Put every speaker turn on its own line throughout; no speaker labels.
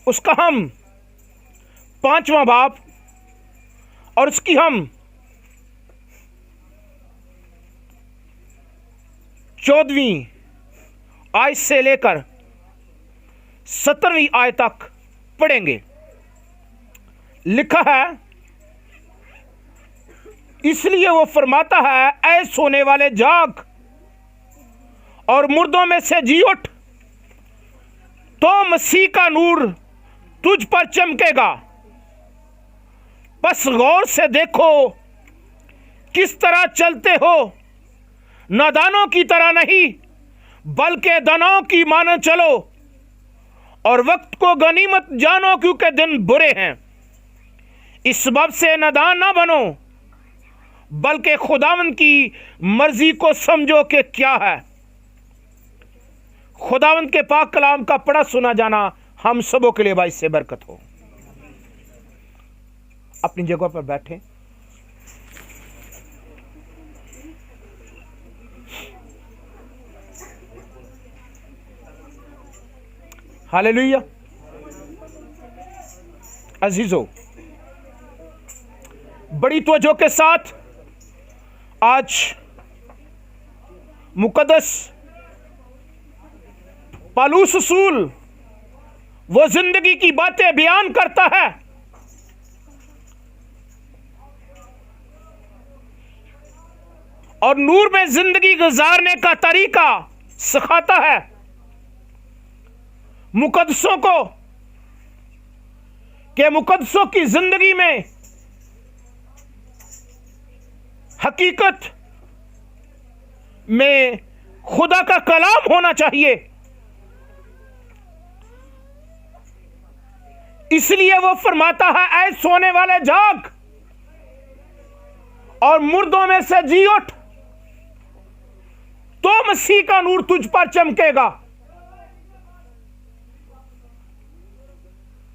उसका हम 5वां बाब और उसकी हम 14वीं आयत से लेकर 17वीं आयत तक पढ़ेंगे। लिखा है, इसलिए वो फरमाता है, ऐ सोने वाले जाग और मुर्दों में से जी उठ, तो मसीह का नूर तुझ पर चमकेगा। बस गौर से देखो किस तरह चलते हो, नादानों की तरह नहीं बल्कि दानों की मानो चलो, और वक्त को गनीमत जानो क्योंकि दिन बुरे हैं। इस सबब से नादान ना बनो बल्कि खुदावंद की मर्जी को समझो कि क्या है। खुदावंद के पाक कलाम का पढ़ा सुना जाना हम सबों के लिए बाइस से बरकत हो। अपनी जगह पर बैठे। हालेलुया। अजीजों, बड़ी तवज्जो के साथ आज मुकद्दस पौलुस रसूल वो जिंदगी की बातें बयान करता है और नूर में जिंदगी गुजारने का तरीका सिखाता है मुकद्दसों को, कि मुकद्दसों की जिंदगी में हकीकत में खुदा का कलाम होना चाहिए। इसलिए वो फरमाता है, ऐ सोने वाले जाग और मुर्दों में से जी उठ, तो मसीह का नूर तुझ पर चमकेगा।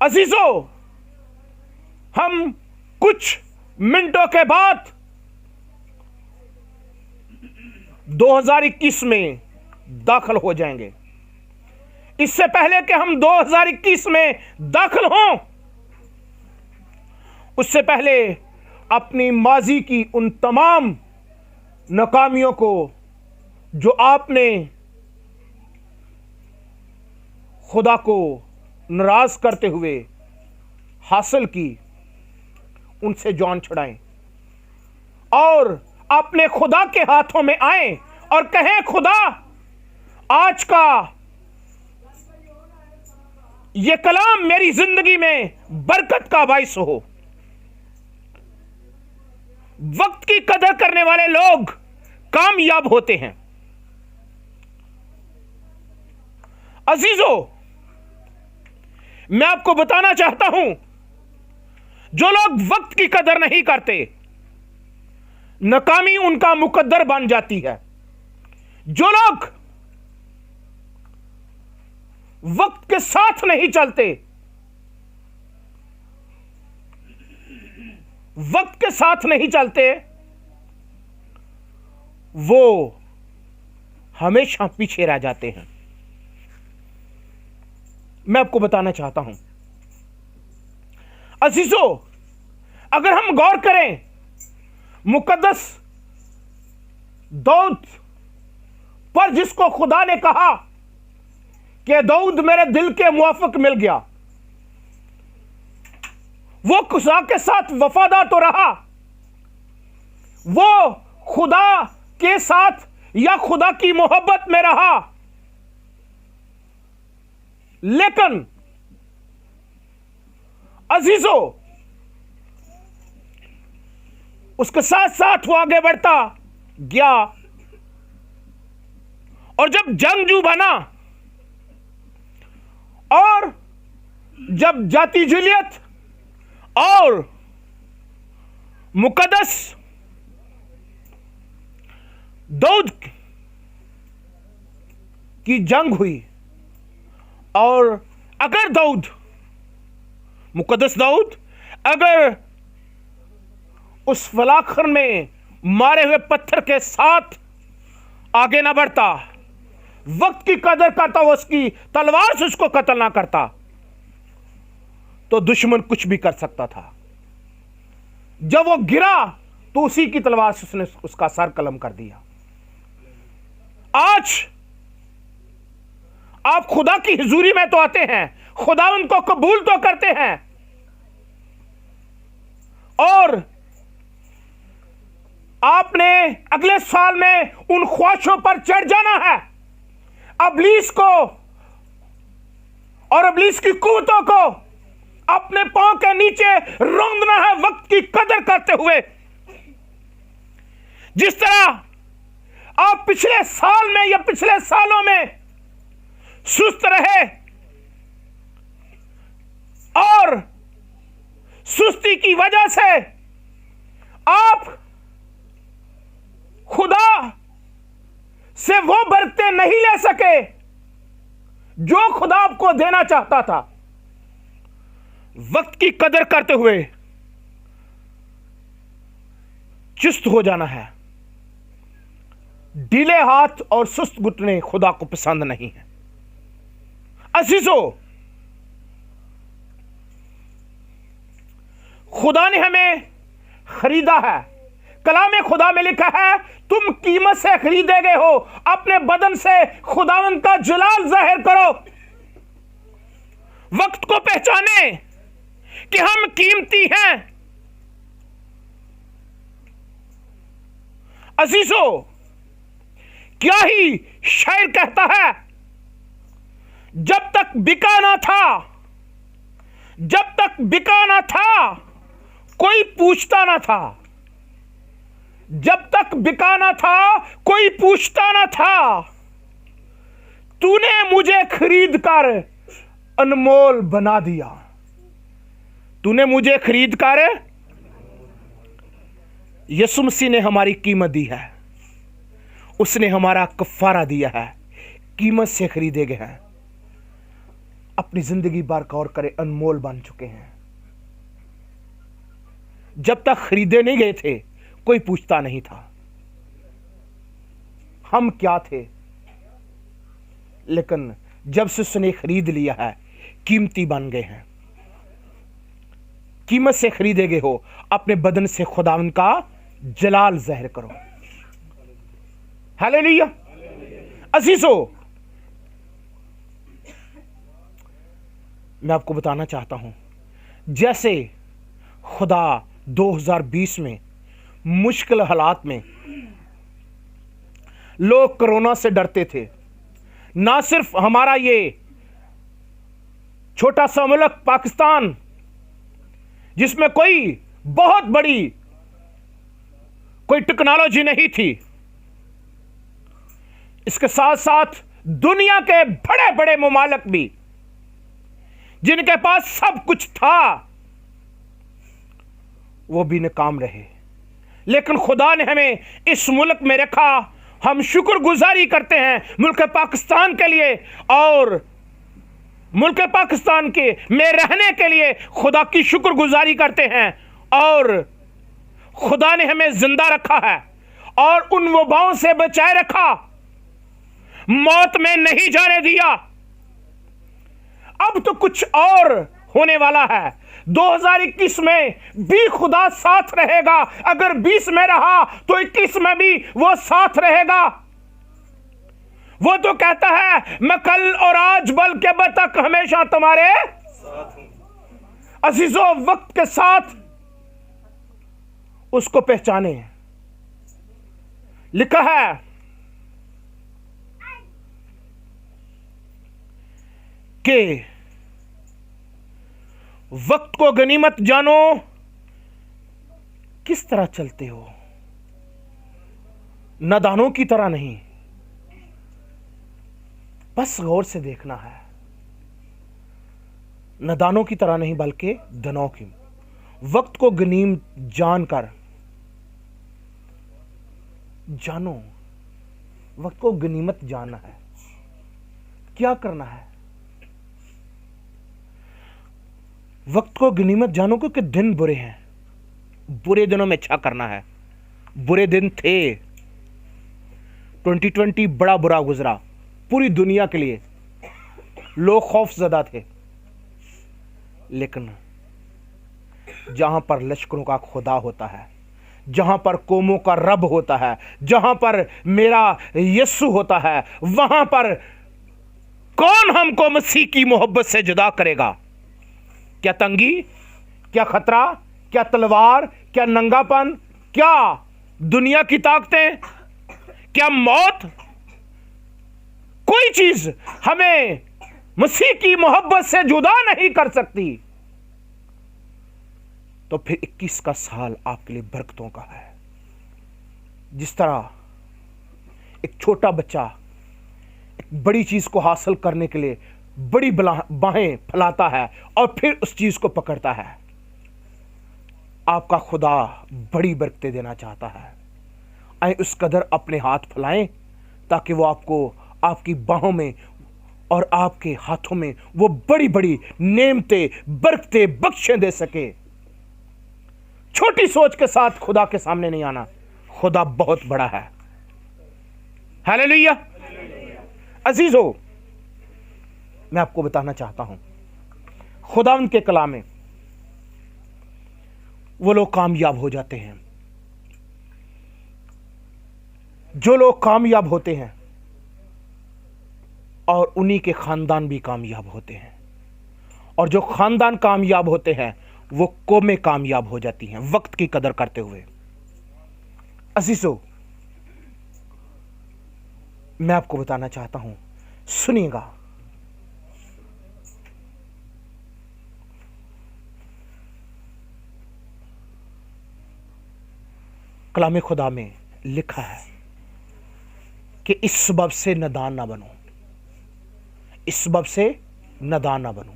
अजीजों, हम कुछ मिनटों के बाद 2021 में दाखिल हो जाएंगे। इससे पहले कि हम 2021 में दाखिल हों, उससे पहले अपनी माजी की उन तमाम नाकामियों को जो आपने खुदा को नाराज करते हुए हासिल की, उनसे जान छुड़ाएं और अपने खुदा के हाथों में आए और कहें, खुदा आज का ये कलाम मेरी जिंदगी में बरकत का बाइस हो। वक्त की कदर करने वाले लोग कामयाब होते हैं। अजीजों, मैं आपको बताना चाहता हूं, जो लोग वक्त की कदर नहीं करते, नाकामी उनका मुकद्दर बन जाती है। जो लोग वक्त के साथ नहीं चलते, वक्त के साथ नहीं चलते, वो हमेशा पीछे रह जाते हैं। मैं आपको बताना चाहता हूं अजीजों, अगर हम गौर करें मुकद्दस दाऊद पर, जिसको खुदा ने कहा कि दाऊद मेरे दिल के मुआफिक मिल गया, वो खुदा के साथ वफादार तो रहा, वो खुदा के साथ या खुदा की मोहब्बत में रहा, लेकिन अजीजों उसके साथ साथ वो आगे बढ़ता गया, और जब जंगजू बना और जब जाति जूलियत और मुकद्दस दाऊद की जंग हुई, और अगर दाऊद, मुकद्दस दाऊद अगर उस फलाखर में मारे हुए पत्थर के साथ आगे ना बढ़ता, वक्त की कदर करता, वो उसकी तलवार से उसको कत्ल ना करता, तो दुश्मन कुछ भी कर सकता था। जब वो गिरा तो उसी की तलवार से उसने उसका सर कलम कर दिया। आज आप खुदा की हुजूरी में तो आते हैं, खुदा उनको कबूल तो करते हैं, और आपने अगले साल में उन ख्वाहिशों पर चढ़ जाना है, इब्लीस को और इब्लीस की कुव्वतों को अपने पांव के नीचे रौंदना है, वक्त की कदर करते हुए। जिस तरह आप पिछले साल में या पिछले सालों में सुस्त रहे और सुस्ती की वजह से आप खुदा से वो बरकतें नहीं ले सके जो खुदा आपको देना चाहता था। वक्त की कदर करते हुए चुस्त हो जाना है। ढीले हाथ और सुस्त घुटने खुदा को पसंद नहीं है। अजीजों, खुदा ने हमें खरीदा है। कलाम खुदा में लिखा है, तुम कीमत से खरीदे गए हो, अपने बदन से खुदावंद का जलाल जाहिर करो। वक्त को पहचाने कि हम कीमती हैं। अजीजों, क्या ही शायर कहता है, जब तक बिका ना था, जब तक बिका ना था कोई पूछता ना था, जब तक बिका ना था कोई पूछता ना था, तूने मुझे खरीद कर अनमोल बना दिया। तूने मुझे खरीद कर, यीशु मसीह ने हमारी कीमत दी है, उसने हमारा कफारा दिया है, कीमत से खरीदे गए हैं। अपनी जिंदगी बार गौर करें, अनमोल बन चुके हैं। जब तक खरीदे नहीं गए थे कोई पूछता नहीं था हम क्या थे, लेकिन जब से उसने खरीद लिया है कीमती बन गए हैं। कीमत से खरीदे गए हो, अपने बदन से खुदावंद का जलाल जाहिर करो। हालेलुया। अजीजों, मैं आपको बताना चाहता हूं, जैसे खुदा 2020 में मुश्किल हालात में लोग कोरोना से डरते थे, ना सिर्फ हमारा ये छोटा सा मुल्क पाकिस्तान जिसमें कोई बहुत बड़ी कोई टेक्नोलॉजी नहीं थी, इसके साथ साथ दुनिया के बड़े बड़े मुमालिक भी जिनके पास सब कुछ था वो भी नाकाम रहे। लेकिन खुदा ने हमें इस मुल्क में रखा। हम शुक्रगुजारी करते हैं मुल्क पाकिस्तान के लिए, और मुल्क पाकिस्तान के में रहने के लिए खुदा की शुक्रगुजारी करते हैं। और खुदा ने हमें जिंदा रखा है और उन वबाओं से बचाए रखा, मौत में नहीं जाने दिया। अब तो कुछ और होने वाला है। 2021 में भी खुदा साथ रहेगा। अगर 20 में रहा तो 21 में भी वो साथ रहेगा। वो तो कहता है, मैं कल और आज बल्कि अब तक हमेशा तुम्हारे साथ हूं। अजीजों, वक्त के साथ उसको पहचाने। लिखा है कि वक्त को गनीमत जानो, किस तरह चलते हो, नादानों की तरह नहीं। बस गौर से देखना है, नादानों की तरह नहीं बल्कि धनों की। वक्त को गनीम जानकर जानो, वक्त को गनीमत जानना है। क्या करना है? वक्त को गनीमत जानो क्योंकि दिन बुरे हैं। बुरे दिनों में अच्छा करना है। बुरे दिन थे, 2020 बड़ा बुरा गुजरा पूरी दुनिया के लिए। लोग खौफजदा थे, लेकिन जहां पर लश्करों का खुदा होता है, जहां पर कौमों का रब होता है, जहां पर मेरा यीशु होता है, वहां पर कौन हमको मसीह की मोहब्बत से जुदा करेगा? क्या तंगी, क्या खतरा, क्या तलवार, क्या नंगापन, क्या दुनिया की ताकतें, क्या मौत? कोई चीज हमें मसीह की मोहब्बत से जुदा नहीं कर सकती। तो फिर 21 का साल आपके लिए बरकतों का है। जिस तरह एक छोटा बच्चा एक बड़ी चीज को हासिल करने के लिए बड़ी बाहें फैलाता है और फिर उस चीज को पकड़ता है, आपका खुदा बड़ी बरकतें देना चाहता है। आए उस कदर अपने हाथ फैलाएं ताकि वो आपको आपकी बाहों में और आपके हाथों में वो बड़ी बड़ी नेमतें, बरकतें, बख्शें दे सके। छोटी सोच के साथ खुदा के सामने नहीं आना। खुदा बहुत बड़ा है। हालेलुया। अजीजों, मैं आपको बताना चाहता हूं, खुदावंद के कलाम में वो लोग कामयाब हो जाते हैं, जो लोग कामयाब होते हैं, और उन्हीं के खानदान भी कामयाब होते हैं। और जो खानदान कामयाब होते हैं वो कौमें कामयाब हो जाती हैं वक्त की कदर करते हुए। अजीजों, मैं आपको बताना चाहता हूं, सुनिएगा। कलाम खुदा में लिखा है कि इस सबब से नादान ना बनो, इस सबब से नादान ना बनो।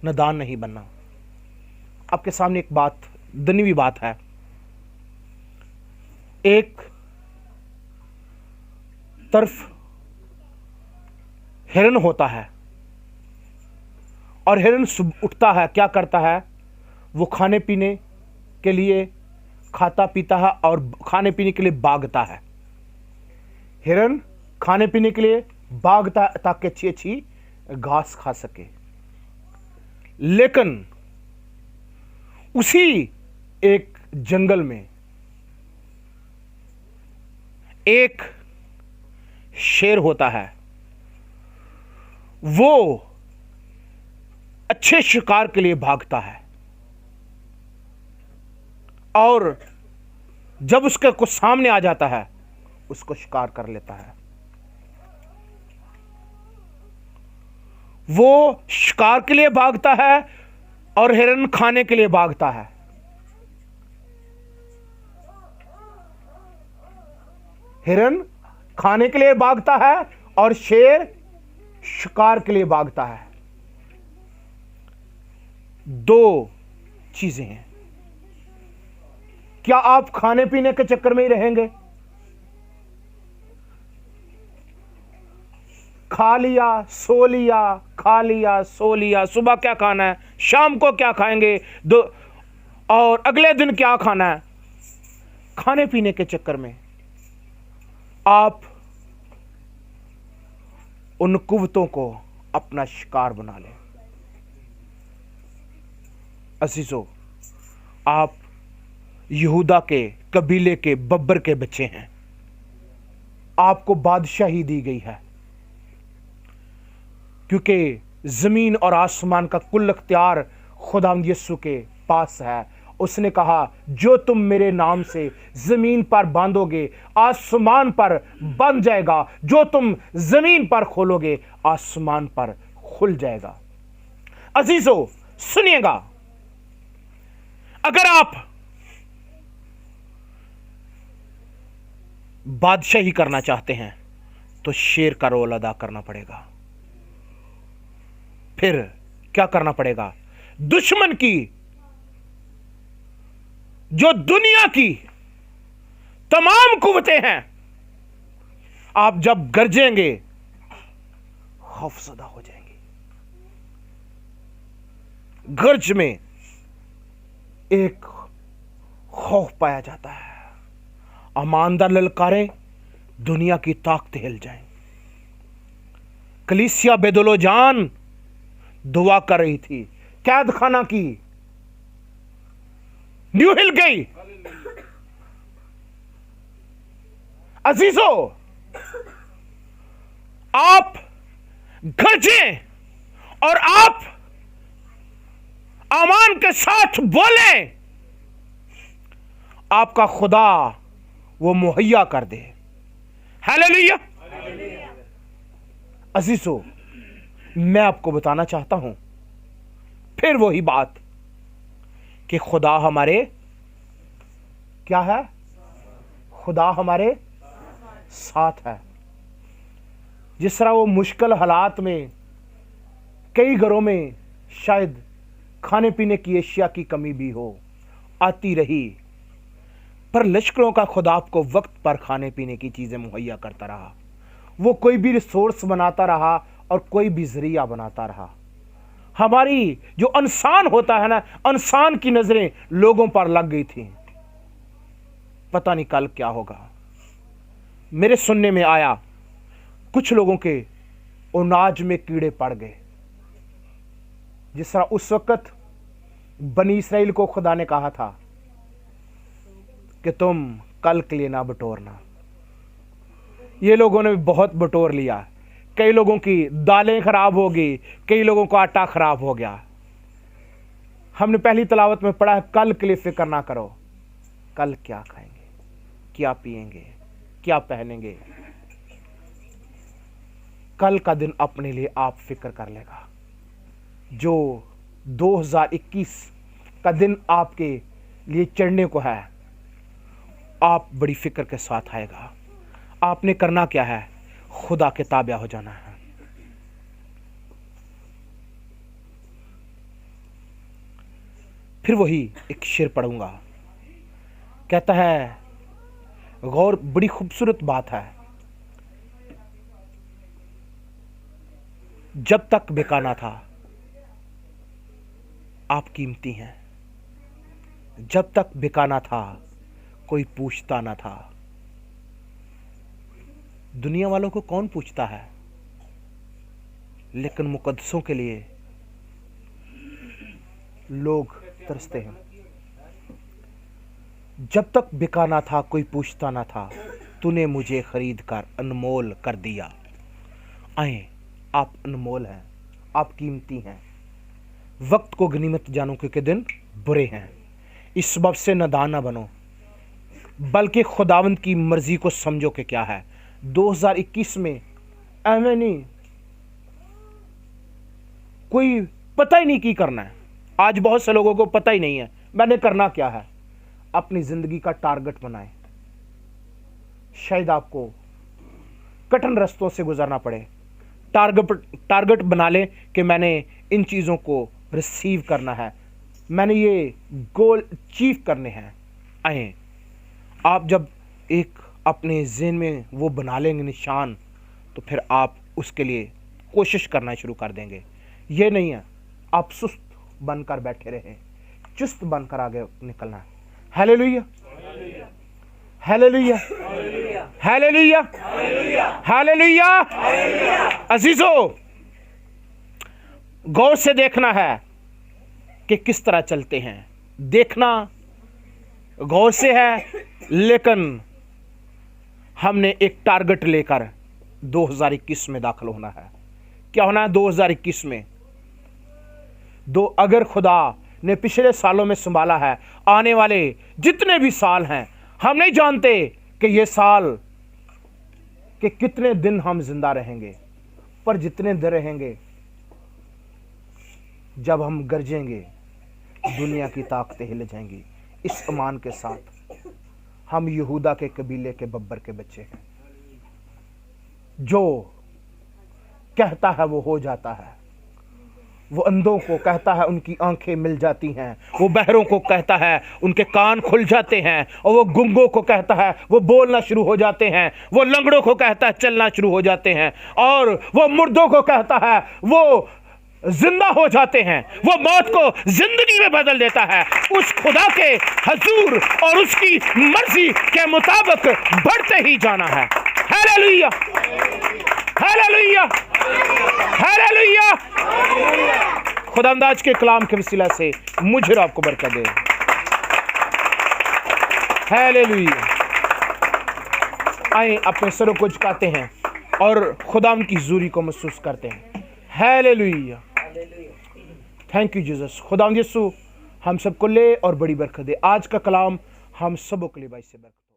नादान नहीं बनना। आपके सामने एक बात, दुनियावी बात है। एक तरफ हिरन होता है और हिरन सुबह उठता है, क्या करता है? वो खाने पीने के लिए खाता पीता है और खाने पीने के लिए भागता है। हिरन खाने पीने के लिए भागता है ताकि अच्छी अच्छी घास खा सके। लेकिन उसी एक जंगल में एक शेर होता है। वो अच्छे शिकार के लिए भागता है और जब उसके कुछ सामने आ जाता है उसको शिकार कर लेता है। वो शिकार के लिए भागता है और हिरन खाने के लिए भागता है। हिरन खाने के लिए भागता है और शेर शिकार के लिए भागता है। दो चीजें हैं। क्या आप खाने पीने के चक्कर में ही रहेंगे? खा लिया सो लिया, खा लिया सो लिया, सुबह क्या खाना है, शाम को क्या खाएंगे, दो और अगले दिन क्या खाना है। खाने पीने के चक्कर में आप उन कुव्वतों को अपना शिकार बना लें। अजीजों, आप यहूदा के कबीले के बब्बर के बच्चे हैं। आपको बादशाही दी गई है क्योंकि जमीन और आसमान का कुल अख्तियार खुदावंद यीशु के पास है। उसने कहा, जो तुम मेरे नाम से जमीन पर बांधोगे आसमान पर बंध जाएगा, जो तुम जमीन पर खोलोगे आसमान पर खुल जाएगा। अजीजों सुनिएगा, अगर आप बादशाही करना चाहते हैं तो शेर का रोल अदा करना पड़ेगा। फिर क्या करना पड़ेगा? दुश्मन की, जो दुनिया की तमाम कुव्वतें हैं, आप जब गरजेंगे खौफजदा हो जाएंगे। गर्ज में एक खौफ पाया जाता है। अमानदार ललकारें, दुनिया की ताकतें हिल जाएं। कलीसिया बेदुलो जान दुआ कर रही थी, कैद खाना की न्यू हिल गई। अजीजों, आप गरजें और आप आमान के साथ बोलें, आपका खुदा वो मुहैया कर दे। हालेलुया। अजीजों, मैं आपको बताना चाहता हूं फिर वही बात कि खुदा हमारे क्या है? खुदा हमारे साथ है। जिस तरह वो मुश्किल हालात में कई घरों में शायद खाने पीने की एशिया की कमी भी हो आती रही, पर लश्करों का खुदा आपको वक्त पर खाने पीने की चीजें मुहैया करता रहा। वो कोई भी रिसोर्स बनाता रहा और कोई भी जरिया बनाता रहा। हमारी जो इंसान होता है ना, इंसान की नजरें लोगों पर लग गई थी। पता नहीं कल क्या होगा। मेरे सुनने में आया कुछ लोगों के अनाज में कीड़े पड़ गए। जिस तरह उस वक्त बनी इस्राएल को खुदा ने कहा था कि तुम कल के लिए ना बटोरना। ये लोगों ने बहुत बटोर लिया। कई लोगों की दालें खराब हो गई, कई लोगों का आटा खराब हो गया। हमने पहली तलावत में पढ़ा है, कल के लिए फिक्र ना करो। कल क्या खाएंगे, क्या पिएंगे, क्या पहनेंगे। कल का दिन अपने लिए आप फिक्र कर लेगा। जो 2021 का दिन आपके लिए चढ़ने को है, आप बड़ी फिक्र के साथ आएगा। आपने करना क्या है? खुदा के ताबे हो जाना है। फिर वही एक शेर पढ़ूंगा, कहता है, गौर, बड़ी खूबसूरत बात है। जब तक बेगाना था आप कीमती हैं। जब तक बेगाना था कोई पूछता ना था। दुनिया वालों को कौन पूछता है, लेकिन मुकद्दसों के लिए लोग तरसते हैं। जब तक बिकाना था कोई पूछता ना था, तूने मुझे खरीद कर अनमोल कर दिया। आए, आप अनमोल हैं, आप कीमती हैं। वक्त को गनीमत जानो क्योंकि दिन बुरे हैं। इस सबब से नादान ना बनो, बल्कि खुदावंद की मर्जी को समझो कि क्या है। 2021 में एवं नहीं, कोई पता ही नहीं की करना है। आज बहुत से लोगों को पता ही नहीं है मैंने करना क्या है। अपनी जिंदगी का टारगेट बनाएं। शायद आपको कठिन रास्तों से गुजरना पड़े। टारगेट बना लें कि मैंने इन चीज़ों को रिसीव करना है, मैंने ये गोल अचीव करने हैं। आए, आप जब एक अपने ज़हन में वो बना लेंगे निशान, तो फिर आप उसके लिए कोशिश करना शुरू कर देंगे। ये नहीं है आप सुस्त बनकर बैठे रहे, चुस्त बनकर आगे निकलना है। Hallelujah, hallelujah, hallelujah, hallelujah. अजीजों, गौर से देखना है कि किस तरह चलते हैं। देखना गौर से है, लेकिन हमने एक टारगेट लेकर 2021 में दाखिल होना है। क्या होना है 2021 में? अगर खुदा ने पिछले सालों में संभाला है, आने वाले जितने भी साल हैं, हम नहीं जानते कि ये साल के कितने दिन हम जिंदा रहेंगे, पर जितने दिन रहेंगे, जब हम गरजेंगे दुनिया की ताकतें हिल जाएंगी। इस ईमान के साथ हम यहूदा के कबीले के बब्बर के बच्चे हैं। जो कहता है वो हो जाता है। वो अंधों को कहता है उनकी आंखें मिल जाती हैं। वो बहरों को कहता है उनके कान खुल जाते हैं। और वो गुंगों को कहता है वो बोलना शुरू हो जाते हैं। वो लंगड़ों को कहता है चलना शुरू हो जाते हैं। और वो मुर्दों को कहता है वो जिंदा हो जाते हैं। वो मौत को जिंदगी में बदल देता है। उस खुदा के हजूर और उसकी मर्जी के मुताबिक बढ़ते ही जाना है। Hallelujah, hallelujah, hallelujah. खुदावंद के कलाम के वसीला से मुझे और आपको बरकत दे। हालेलुया। आए अपने सरों को झुकाते हैं और खुदावंद की हुजूरी को महसूस करते हैं। हालेलुया। Thank you Jesus. खुदावंद यीशु हम सबको ले और बड़ी बरकत दे। आज का कलाम हम सबों के लिए भाई से बरकत।